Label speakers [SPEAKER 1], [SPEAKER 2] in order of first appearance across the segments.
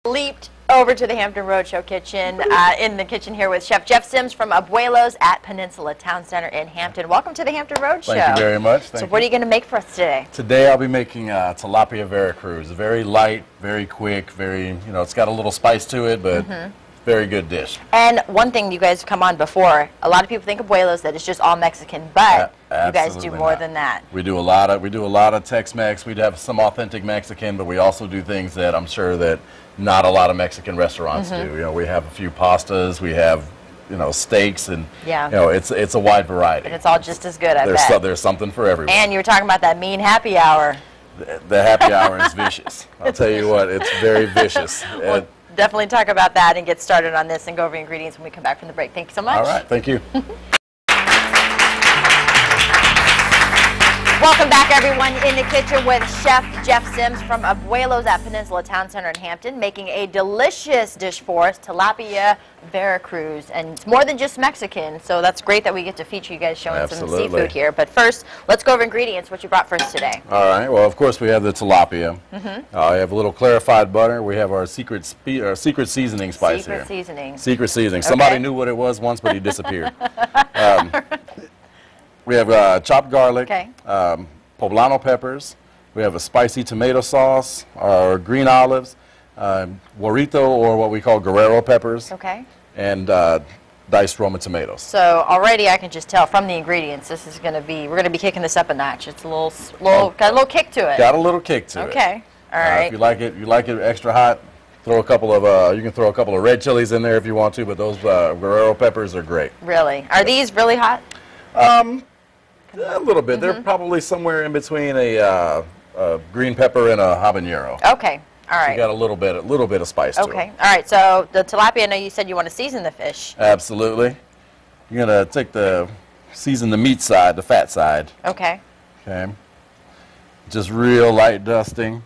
[SPEAKER 1] Leaped over to the Hampton Roadshow kitchen, in the kitchen here with Chef Jeff Sims from Abuelo's at Peninsula Town Center in Hampton. Welcome to the Hampton Roadshow.
[SPEAKER 2] Thank you very much.
[SPEAKER 1] So what are you going to make for us today?
[SPEAKER 2] Today I'll be making Tilapia Veracruz. Very light, very quick, it's got a little spice to it, but very good dish.
[SPEAKER 1] And one thing you guys have come on before, a lot of people think Abuelo's that it's just all Mexican, but you guys do more than that.
[SPEAKER 2] We do a lot of Tex-Mex. We have some authentic Mexican, but we also do things that I'm sure that not a lot of Mexican restaurants do. You know, we have a few pastas, we have steaks, and it's a wide variety.
[SPEAKER 1] And it's all just as good, I bet.
[SPEAKER 2] There's something for everyone.
[SPEAKER 1] And you were talking about that mean happy hour.
[SPEAKER 2] The happy hour is vicious. I'll tell you what, it's very vicious.
[SPEAKER 1] We'll definitely talk about that and get started on this and go over ingredients when we come back from the break. Thank you so much.
[SPEAKER 2] All right, thank you.
[SPEAKER 1] Welcome back, everyone, in the kitchen with Chef Jeff Sims from Abuelo's at Peninsula Town Center in Hampton, making a delicious dish for us, Tilapia Veracruz. And it's more than just Mexican, so that's great that we get to feature you guys showing some seafood here. But first, let's go over ingredients, what you brought for us today.
[SPEAKER 2] All right. Well, of course, we have the tilapia. I have a little clarified butter. We have our secret seasoning spice here. Secret seasoning. Somebody knew what it was once, but he disappeared. We have chopped garlic, poblano peppers. We have a spicy tomato sauce, our green olives, guarito, or what we call guerrero peppers, and diced Roma tomatoes.
[SPEAKER 1] So already I can just tell from the ingredients, this is going to be, we're going to be kicking this up a notch. It's got a little kick to it.
[SPEAKER 2] Got a little kick to it.
[SPEAKER 1] Okay, all right.
[SPEAKER 2] If you like it extra hot, throw a couple of, you can throw a couple of red chilies in there if you want to, but those guerrero peppers are great.
[SPEAKER 1] Really? Are these really hot?
[SPEAKER 2] A little bit. They're probably somewhere in between a green pepper and a habanero.
[SPEAKER 1] Okay. All right.
[SPEAKER 2] So you got a little bit of spice to it.
[SPEAKER 1] Okay. All right. So the tilapia, I know you said you want to season the fish.
[SPEAKER 2] Absolutely. You're going to season the meat side, the fat side.
[SPEAKER 1] Okay.
[SPEAKER 2] Okay. Just real light dusting. You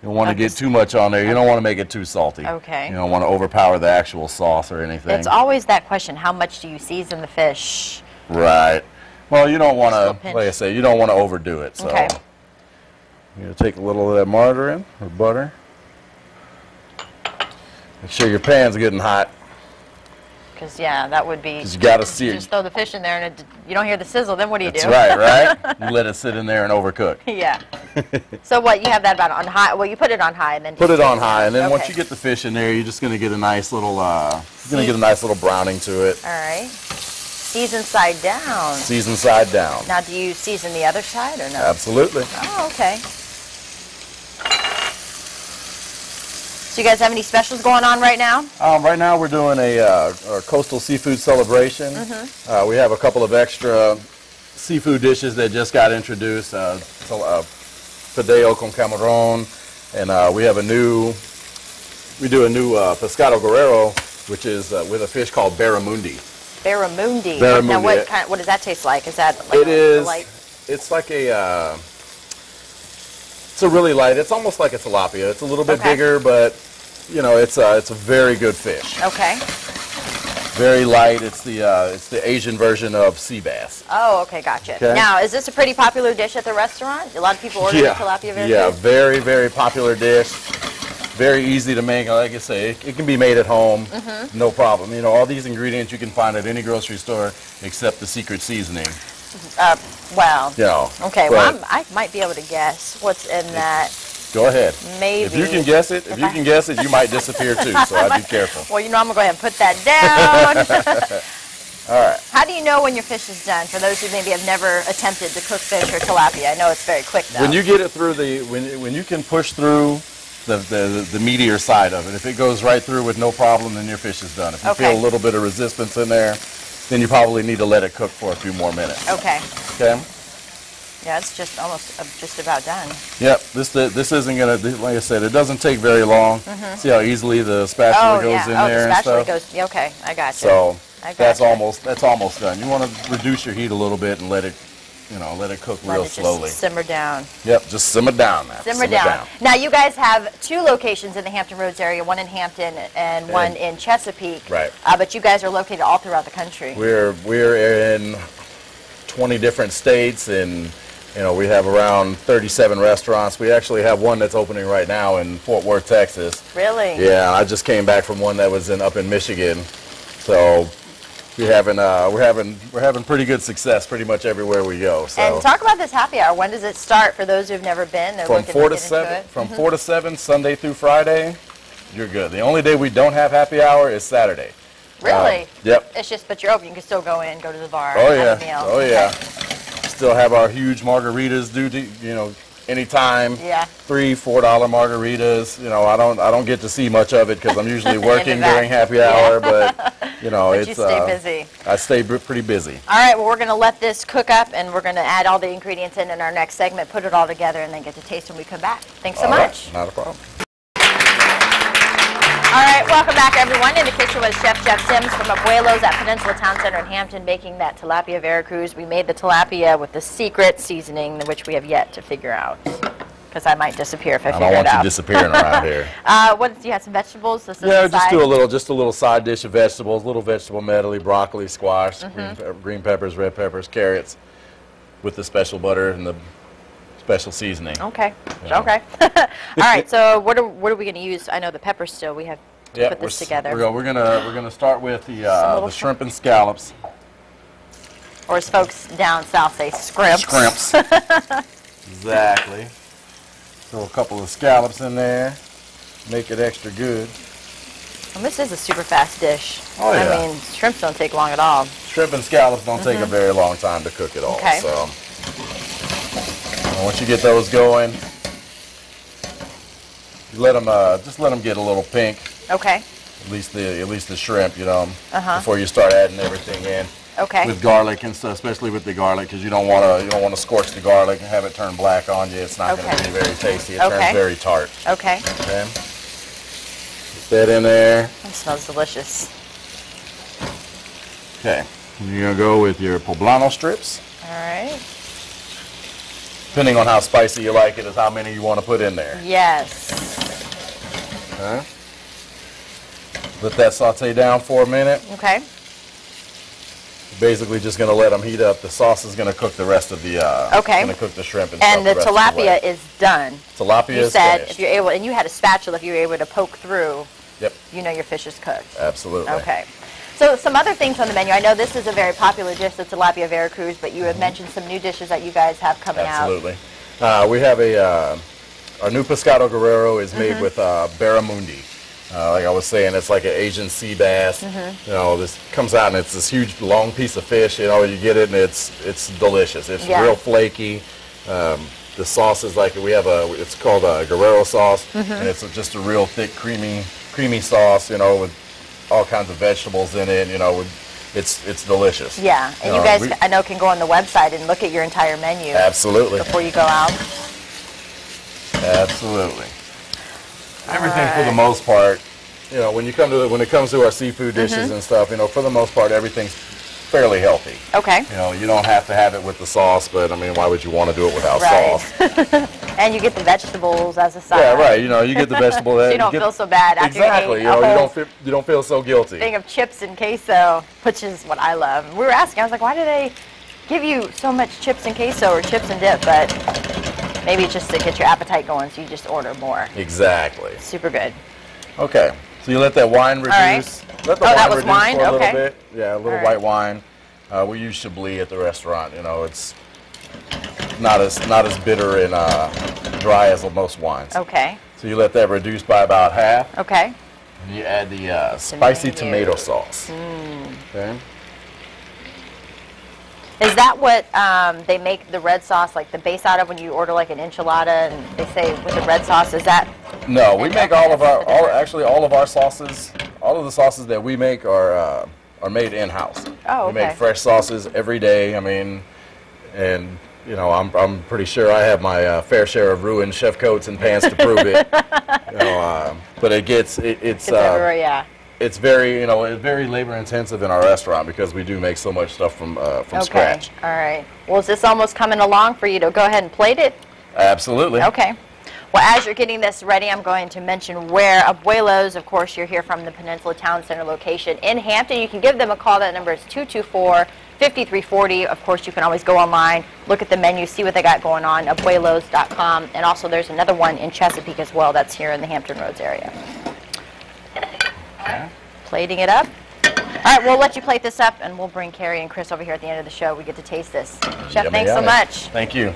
[SPEAKER 2] don't want to get too much on there. You don't want to make it too salty.
[SPEAKER 1] Okay.
[SPEAKER 2] You don't want to overpower the actual sauce or anything.
[SPEAKER 1] It's always that question, how much do you season the fish?
[SPEAKER 2] Right. Well, you don't want to, like I say, you don't want to overdo it. So you're going to take a little of that margarine or butter. Make sure your pan's getting hot.
[SPEAKER 1] Because, that would be...
[SPEAKER 2] Because you got to sear.
[SPEAKER 1] Just throw the fish in there and you don't hear the sizzle, then what do you do?
[SPEAKER 2] That's right? You let it sit in there and overcook.
[SPEAKER 1] Yeah. So what, you have that about on high, well, you put it on high and then...
[SPEAKER 2] Put it on high, and then once you get the fish in there, you're just going to get a nice little, browning to it.
[SPEAKER 1] All right. Season side down.
[SPEAKER 2] Season side down.
[SPEAKER 1] Now, do you season the other side or no?
[SPEAKER 2] Absolutely.
[SPEAKER 1] Oh, okay. So you guys have any specials going on right now?
[SPEAKER 2] Right now we're doing our coastal seafood celebration. We have a couple of extra seafood dishes that just got introduced. Fideo con camarón, and we do a new pescado guerrero, which is with a fish called barramundi.
[SPEAKER 1] Barramundi.
[SPEAKER 2] Barramundi.
[SPEAKER 1] Now, what does that taste like? Is that like a light?
[SPEAKER 2] It's like it's a really light. It's almost like a tilapia. It's a little bit bigger, but it's a very good fish.
[SPEAKER 1] Okay.
[SPEAKER 2] Very light. It's the Asian version of sea bass.
[SPEAKER 1] Oh, okay, gotcha.
[SPEAKER 2] Okay.
[SPEAKER 1] Now, is this a pretty popular dish at the restaurant? A lot of people order the tilapia Veracruz?
[SPEAKER 2] Yeah, very, very popular dish. Very easy to make. Like I say, it can be made at home, no problem. All these ingredients you can find at any grocery store except the secret seasoning.
[SPEAKER 1] Well. Okay. Well, I might be able to guess what's in that.
[SPEAKER 2] Go ahead.
[SPEAKER 1] Maybe.
[SPEAKER 2] If you can guess it, you might disappear too. So I'd be careful.
[SPEAKER 1] Well, I'm gonna go ahead and put that down.
[SPEAKER 2] All right.
[SPEAKER 1] How do you know when your fish is done? For those who maybe have never attempted to cook fish or tilapia, I know it's very quick though.
[SPEAKER 2] When you get it through when you can push through the meatier side of it, if it goes right through with no problem, then your fish is done. If you feel a little bit of resistance in there, then you probably need to let it cook for a few more minutes.
[SPEAKER 1] Okay.
[SPEAKER 2] Okay.
[SPEAKER 1] Yeah, it's just just about done.
[SPEAKER 2] Yep. This isn't gonna, like I said, it doesn't take very long. See how easily the spatula goes in there and stuff.
[SPEAKER 1] The spatula goes. Okay, I got you.
[SPEAKER 2] So that's almost done. You want to reduce your heat a little bit and let it cook real slowly.
[SPEAKER 1] Just simmer down.
[SPEAKER 2] Yep, just simmer down now.
[SPEAKER 1] Simmer down. Now, you guys have 2 locations in the Hampton Roads area, one in Hampton and one in Chesapeake.
[SPEAKER 2] Right.
[SPEAKER 1] But you guys are located all throughout the country.
[SPEAKER 2] We're in 20 different states and You know, we have around 37 restaurants. We actually have one that's opening right now in Fort Worth, Texas.
[SPEAKER 1] Really?
[SPEAKER 2] Yeah, I just came back from one that was up in Michigan. So we're having pretty good success pretty much everywhere we go. So.
[SPEAKER 1] And talk about this happy hour. When does it start for those who've never been?
[SPEAKER 2] From 4 to 7. From 4 to 7, Sunday through Friday. You're good. The only day we don't have happy hour is Saturday.
[SPEAKER 1] Really?
[SPEAKER 2] Yep.
[SPEAKER 1] It's just, but you're open. You can still go in, go to the bar.
[SPEAKER 2] Oh yeah.
[SPEAKER 1] Have a meal.
[SPEAKER 2] Oh yeah. Still have our huge margaritas anytime.
[SPEAKER 1] Yeah.
[SPEAKER 2] $3, $4 margaritas. You know, I don't get to see much of it because I'm usually working during happy hour, but you know,
[SPEAKER 1] but you stay busy.
[SPEAKER 2] I stay pretty busy.
[SPEAKER 1] All right, well, we're going to let this cook up, and we're going to add all the ingredients in our next segment, put it all together, and then get to taste when we come back. Thanks so much.
[SPEAKER 2] Not a problem.
[SPEAKER 1] All right, welcome back, everyone. In the kitchen with Chef Jeff Sims from Abuelos at Peninsula Town Center in Hampton, making that Tilapia Veracruz. We made the tilapia with the secret seasoning, which we have yet to figure out, because I might disappear if I figure it out.
[SPEAKER 2] I don't want you disappearing around here.
[SPEAKER 1] Do you have some vegetables?
[SPEAKER 2] Yeah, just do a little side dish of vegetables, little vegetable medley, broccoli, squash, green peppers, red peppers, carrots, with the special butter and the special seasoning.
[SPEAKER 1] Okay. Okay. All right. So what are we going to use? I know the peppers still. We have to put this together.
[SPEAKER 2] We're gonna start with the shrimp and scallops.
[SPEAKER 1] Or as folks down south say, scrimps.
[SPEAKER 2] Scrimps. Exactly. Throw a couple of scallops in there. Make it extra good.
[SPEAKER 1] And this is a super fast dish.
[SPEAKER 2] Oh yeah.
[SPEAKER 1] I mean, shrimps don't take long at all.
[SPEAKER 2] Shrimp and scallops don't take a very long time to cook at all.
[SPEAKER 1] Okay.
[SPEAKER 2] So. Once you get those going, you just let them get a little pink.
[SPEAKER 1] Okay.
[SPEAKER 2] At least the shrimp, before you start adding everything in.
[SPEAKER 1] Okay.
[SPEAKER 2] With garlic and stuff, especially with the garlic, because you don't want to scorch the garlic and have it turn black on you. It's not going to be very tasty. It turns very tart.
[SPEAKER 1] Okay.
[SPEAKER 2] Okay. Put that in there.
[SPEAKER 1] That smells delicious.
[SPEAKER 2] Okay. You're going to go with your poblano strips.
[SPEAKER 1] All right.
[SPEAKER 2] Depending on how spicy you like it is how many you want to put in there.
[SPEAKER 1] Yes.
[SPEAKER 2] Okay. Let that saute down for a minute.
[SPEAKER 1] Okay.
[SPEAKER 2] Basically just going to let them heat up. The sauce is going to cook the rest of the going to cook the shrimp and
[SPEAKER 1] the
[SPEAKER 2] rest of the
[SPEAKER 1] tilapia is done.
[SPEAKER 2] Tilapia is
[SPEAKER 1] said
[SPEAKER 2] finished.
[SPEAKER 1] if you're able, and you had a spatula, if you were able to poke through,
[SPEAKER 2] yep,
[SPEAKER 1] you know your fish is cooked.
[SPEAKER 2] Absolutely.
[SPEAKER 1] Okay. So some other things on the menu. I know this is a very popular dish, the Tilapia Veracruz, but you have mentioned some new dishes that you guys have coming out.
[SPEAKER 2] Absolutely. We have our new pescado guerrero is made with barramundi. Like I was saying, it's like an Asian sea bass. You know, this comes out and it's this huge long piece of fish. You know, you get it and it's delicious. It's real flaky. The sauce is like it's called a guerrero sauce, and it's just a real thick, creamy sauce. You know, with all kinds of vegetables in it. You know, it's delicious.
[SPEAKER 1] Yeah, and you guys, I know, can go on the website and look at your entire menu.
[SPEAKER 2] Absolutely.
[SPEAKER 1] Before you go out.
[SPEAKER 2] Absolutely. Everything for the most part, you know, when it comes to our seafood dishes and stuff, you know, for the most part, everything's fairly healthy.
[SPEAKER 1] Okay.
[SPEAKER 2] You know, you don't have to have it with the sauce, but I mean, why would you want to do it without sauce?
[SPEAKER 1] And you get the vegetables as a side.
[SPEAKER 2] Yeah, right. You know, you get the vegetable.
[SPEAKER 1] So you don't feel so bad after
[SPEAKER 2] exactly.
[SPEAKER 1] you ate
[SPEAKER 2] You don't feel so guilty.
[SPEAKER 1] Thing of chips and queso, which is what I love. We were asking, I was like, why do they give you so much chips and queso or chips and dip? But maybe it's just to get your appetite going, so you just order more.
[SPEAKER 2] Exactly.
[SPEAKER 1] Super good.
[SPEAKER 2] Okay. So you let that wine reduce.
[SPEAKER 1] Right.
[SPEAKER 2] Let the wine reduce
[SPEAKER 1] wine?
[SPEAKER 2] for a little
[SPEAKER 1] Okay.
[SPEAKER 2] bit. Yeah, a little white wine. We use Chablis at the restaurant. You know, it's not as bitter and dry as most wines.
[SPEAKER 1] Okay.
[SPEAKER 2] So you let that reduce by about half.
[SPEAKER 1] Okay.
[SPEAKER 2] And you add the spicy tomato sauce. Okay.
[SPEAKER 1] Is that what they make the red sauce, like the base out of when you order like an enchilada, and they say with the red sauce? Is that?
[SPEAKER 2] No, we make all of our sauces. All of the sauces that we make are made in-house.
[SPEAKER 1] Oh, okay.
[SPEAKER 2] We make fresh sauces every day. I mean, and you know, I'm pretty sure I have my fair share of ruined chef coats and pants to prove it. You know, but it's
[SPEAKER 1] everywhere, yeah.
[SPEAKER 2] It's very very labor intensive in our restaurant because we do make so much stuff from scratch.
[SPEAKER 1] All right. Well, is this almost coming along for you to go ahead and plate it?
[SPEAKER 2] Absolutely.
[SPEAKER 1] Okay. Well, as you're getting this ready, I'm going to mention where Abuelos, of course, you're here from the Peninsula Town Center location in Hampton. You can give them a call. That number is 224-5340. Of course, you can always go online, look at the menu, see what they got going on, abuelos.com. And also, there's another one in Chesapeake as well. That's here in the Hampton Roads area. Plating it up. All right, we'll let you plate this up, and we'll bring Carrie and Chris over here at the end of the show. We get to taste this. Chef,
[SPEAKER 2] Yummy,
[SPEAKER 1] thanks so
[SPEAKER 2] yummy.
[SPEAKER 1] much.
[SPEAKER 2] Thank you.